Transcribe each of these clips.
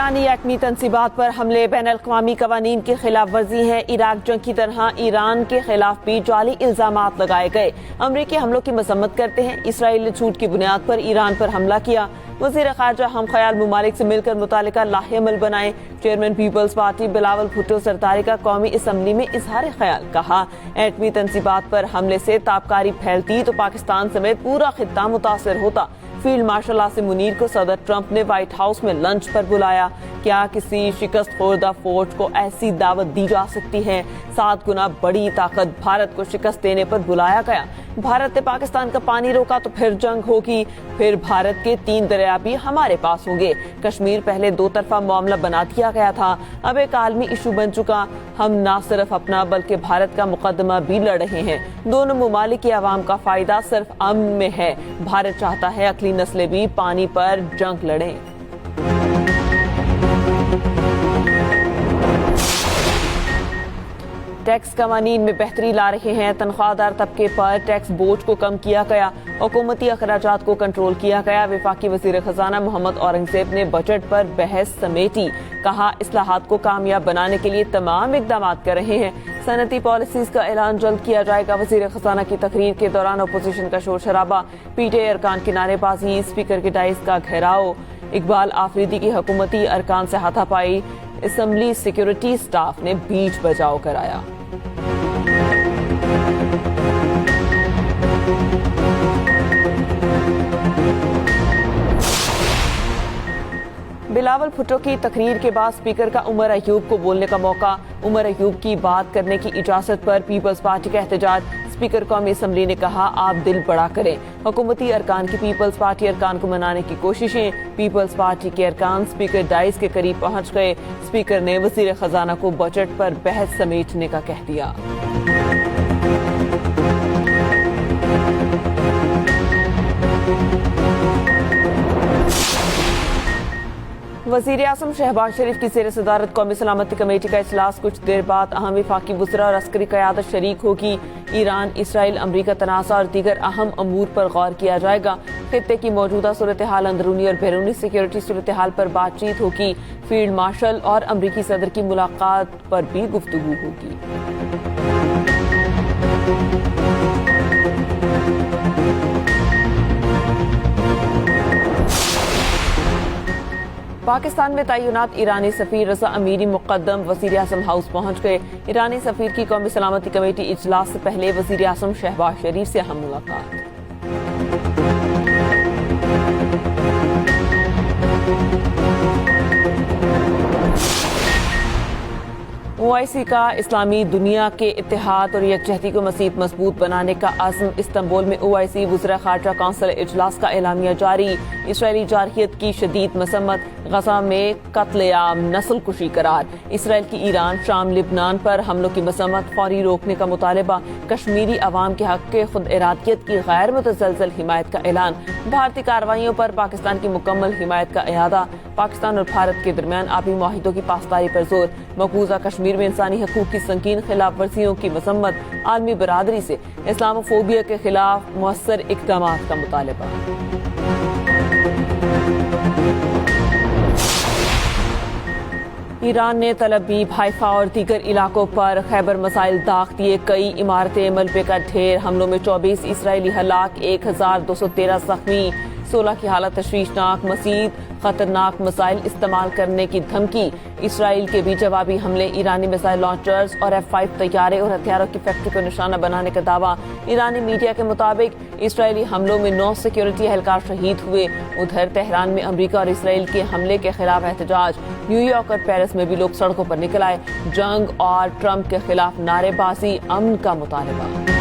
ईरानी एटमी तंसीबात पर हमले बैन-अल-अक़वामी क़वानीन की खिलाफ वर्जी है। इराक जंग की तरह ईरान के खिलाफ भी जाली इल्जामात लगाए गए। अमरीकी हमलों की मजम्मत करते हैं। इसराइल ने झूठ की बुनियाद पर ईरान पर हमला किया। वज़ीर ख़ारजा हम ख़याल ममालिक से मिलकर मुतालिका लाहे अमल बनाए। चेयरमैन पीपल्स पार्टी बिलावल भुट्टो सरदारी का कौमी असम्बली में इजहार ख्याल। कहा, एटमी तंसीबात पर हमले से ताबकारी फैलती तो पाकिस्तान समेत पूरा खित्ता मुतासर होता। फील्ड मार्शल आसिम मुनीर को सदर ट्रंप ने व्हाइट हाउस में लंच पर बुलाया। क्या किसी शिकस्त खोर्दा फौज को ऐसी दावत दी जा सकती है? 7 गुना बड़ी ताकत भारत को शिकस्त देने पर बुलाया गया। भारत ने पाकिस्तान का पानी रोका तो फिर जंग होगी, फिर भारत के 3 दरिया भी हमारे पास होंगे। कश्मीर पहले 2 तरफा मामला बना दिया गया था, अब एक आलमी इशू बन चुका। हम न सिर्फ अपना बल्कि भारत का मुकदमा भी लड़ रहे हैं। दोनों ममालिक की आवाम का फायदा सिर्फ अमन में है। भारत चाहता है अगली नस्लें भी पानी पर जंग लड़ें। टैक्स कवानीन में बेहतरी ला रहे हैं। तनख्वाहदार तबके पर टैक्स बोझ को कम किया गया। हुकूमती अखराजात को कंट्रोल किया गया। वफाकी वज़ीर खजाना मोहम्मद औरंगज़ेब ने बजट पर बहस समेटी। कहा, इस्लाहात को कामयाब बनाने के लिए तमाम इकदाम कर रहे हैं। सनती पॉलिसीज का ऐलान जल्द किया जाएगा। वज़ीर खजाना की तकरीर के दौरान अपोजिशन का शोर शराबा, पीटीआई अरकान की नारेबाजी, स्पीकर के डाइस का घेराव, इकबाल आफरीदी की हुकूमती अरकान से हाथापाई, असम्बली सिक्योरिटी स्टाफ ने बीच बचाव कराया। बिलावल भुट्टो की तकरीर के बाद स्पीकर का उमर अयूब को बोलने का मौका। उमर अयूब की बात करने की इजाजत पर पीपल्स पार्टी का एहतजाज। स्पीकर कौमी असम्बली ने कहा, आप दिल बड़ा करें। हुकूमती अरकान की पीपल्स पार्टी अरकान को मनाने की कोशिशें। पीपल्स पार्टी के अरकान स्पीकर डाइस के करीब पहुंच गए। स्पीकर ने वज़ीर खजाना को बजट पर बहस समेटने का कह दिया। वज़ीर आज़म शहबाज शरीफ की ज़ेर सदारत कौमी सलामती कमेटी का इजलास कुछ देर बाद अहम वफाकी वज़रा और अस्करी क़यादत शरीक होगी। ईरान, इसराइल, अमरीका तनाज़ा और दीगर अहम अमूर पर गौर किया जाएगा। खित्ते की मौजूदा सूरत हाल, अंदरूनी और बैरूनी सिक्योरिटी सूरत हाल पर बातचीत होगी। फील्ड मार्शल और अमरीकी सदर की मुलाकात पर भी गुफ्तगू होगी। पाकिस्तान में तैनात ईरानी सफीर रज़ा अमीरी मुक़द्दम वज़ीर आज़म हाउस पहुंच गए। ईरानी सफीर की कौमी सलामती कमेटी इजलास से पहले वज़ीर आज़म शहबाज शरीफ से अहम मुलाकात। ओआईसी का इस्लामी दुनिया के इत्तेहाद और यकजहती को मज़ीद मजबूत बनाने का अज़्म। इस्तांबुल में ओआईसी वज़रा ख़ारजा काउंसिल इजलास का एलामिया जारी। इसराइली जारहियत की शदीद मसम्मत। गजा में कत्लेआम, नस्ल कुशी करार। इसराइल की ईरान, शाम, लिबनान पर हमलों की मसम्मत, फौरी रोकने का मुतालबा। कश्मीरी अवाम के हक़ के खुद इरादियत की गैर मुतज़लज़ल हिमायत का ऐलान। भारतीय कार्रवाइयों पर पाकिस्तान की मुकम्मल हिमायत का इरादा। पाकिस्तान और भारत के दरमियान आबी मुआहिदों की पासदारी पर जोर। मकबूजा कश्मीर में इंसानी हकूक़ की संगीन खिलाफ वर्जियों की मसम्मत। आलमी बरादरी से इस्लामोफोबिया के खिलाफ मुअस्सर इक़दामात का मुतालबा। ईरान ने तल अबीब, हाइफा और दीगर इलाकों पर खैबर मसाइल दाग दिए। कई इमारतें मलबे का ढेर। हमलों में 24 इसराइली हलाक, 1213 जख्मी। 16 की हालत तशवीशनाक। मज़ीद खतरनाक मिसाइल इस्तेमाल करने की धमकी। इसराइल के भी जवाबी हमले। ईरानी मिसाइल लॉन्चर्स और F-5 तैयारे और हथियारों की फैक्ट्री को निशाना बनाने का दावा। ईरानी मीडिया के मुताबिक इसराइली हमलों में 9 सिक्योरिटी एहलकार शहीद हुए। उधर तेहरान में अमरीका और इसराइल के हमले के खिलाफ एहतजाज। न्यूयॉर्क और पेरिस में भी लोग सड़कों पर निकल आए। जंग और ट्रंप के खिलाफ नारेबाजी, अमन का मुतालबा।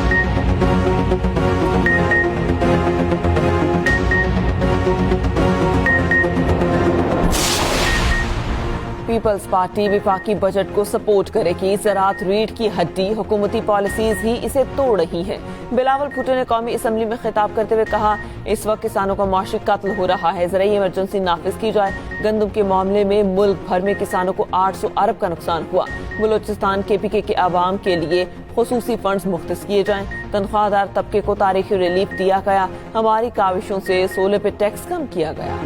पीपल्स पार्टी विफाकी बजट को सपोर्ट करेगी। ज़राअत रीढ़ की हड्डी, हुकूमती पॉलिसीज ही इसे तोड़ रही हैं। बिलावल भुट्टो ने कौमी असम्बली में खिताब करते हुए कहा, इस वक्त किसानों का माशी कत्ल हो रहा है, ज़राई इमरजेंसी नाफिज की जाए। गंदम के मामले में मुल्क भर में किसानों को 800 अरब का नुकसान हुआ। बलूचिस्तान KPK के आवाम के लिए खुसूसी फंड्स मुख्तस किए जाएं। तनख्वाहदार तबके को तारीखी रिलीफ दिया गया। हमारी काविशों से सोलर पे टैक्स कम किया गया।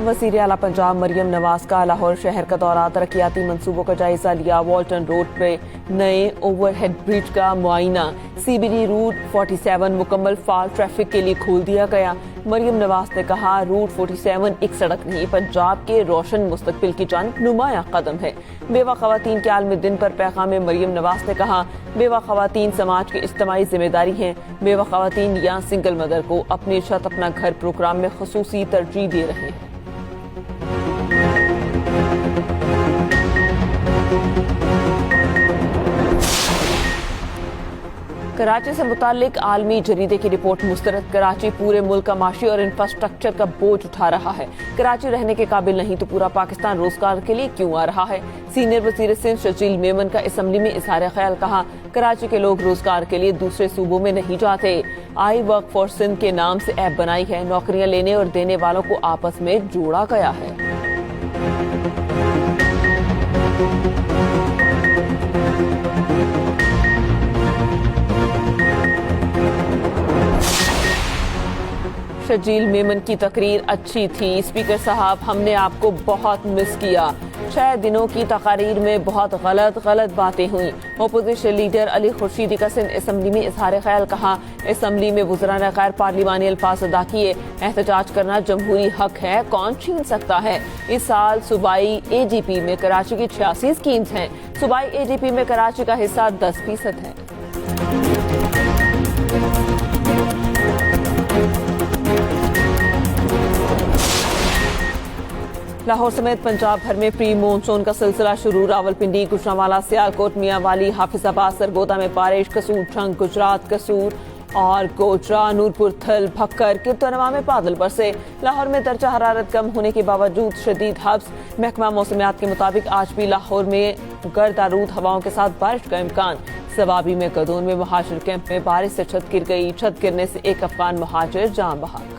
वज़ीर आला पंजाब मरियम नवाज का लाहौर शहर का दौरा, तरक्याती मंसूबों का जायजा लिया। वाल्टन रोड पे नए ओवरहेड ब्रिज का मुआयना। CBD रूट 47 मुकम्मल फाल ट्रैफिक के लिए खोल दिया गया। मरियम नवाज ने कहा, रूट 47 एक सड़क नहीं, पंजाब के रोशन मुस्तकबिल की जानिब नुमाया कदम है। बेवा खवातीन के आलमी दिन पर पैगाम में मरियम नवाज ने कहा, बेवा खवातीन समाज की इज्तिमाई जिम्मेदारी हैं। बेवा खवातीन या सिंगल मदर को अपनी छत अपना घर प्रोग्राम में खुसूसी तरजीह दे रहे हैं। कराची से मुतालिक आलमी जरीदे की रिपोर्ट मुस्तरद। कराची पूरे मुल्क का माशी और इंफ्रास्ट्रक्चर का बोझ उठा रहा है। कराची रहने के काबिल नहीं तो पूरा पाकिस्तान रोजगार के लिए क्यों आ रहा है। सीनियर वजीर सिंध शजील मेमन का असम्बली में इजहार ख्याल, कहा, कराची के लोग रोजगार के लिए दूसरे सूबों में नहीं जाते। आई वर्क फॉर सिंध के नाम से ऐप बनाई है। नौकरियां लेने और देने वालों को आपस में जोड़ा गया है। शजील मेमन की तकरीर अच्छी थी। स्पीकर साहब, हमने आपको बहुत मिस किया। 6 दिनों की तकारीर में बहुत गलत बातें हुई। अपोजिशन लीडर अली खुर्शीदी का सिंध असम्बली में इजहार ख्याल, कहा, असम्बली में वज़रा ने गैर पार्लिमानी अल्फाज अदा किए। एहतजाज करना जमहूरी हक है, कौन छीन सकता है। इस साल सूबाई AGP में कराची की 86 स्कीम्स हैं। सूबाई AGP में कराची का हिस्सा 10% है। लाहौर समेत पंजाब भर में प्री मानसून का सिलसिला शुरू। रावलपिंडी, गुजरांवाला, सियालकोट, मियांवाली, हाफिजाबाद, सरगोदा में बारिश। कसूर, छंग, गुजरात, कसूर और गोजरा, नूरपुर, थल, भक्कर, किरतनवा में बादल बरसे। लाहौर में दर्जा हरारत कम होने के बावजूद शदीद हब्स। महकमा मौसमियात के मुताबिक आज भी लाहौर में गर्द आलूद हवाओं के साथ बारिश का इम्कान। सवाबी में गदून में मुहाजिर कैंप में बारिश से छत गिर गई। छत गिरने से एक अफगान मुहाजिर जान बहक।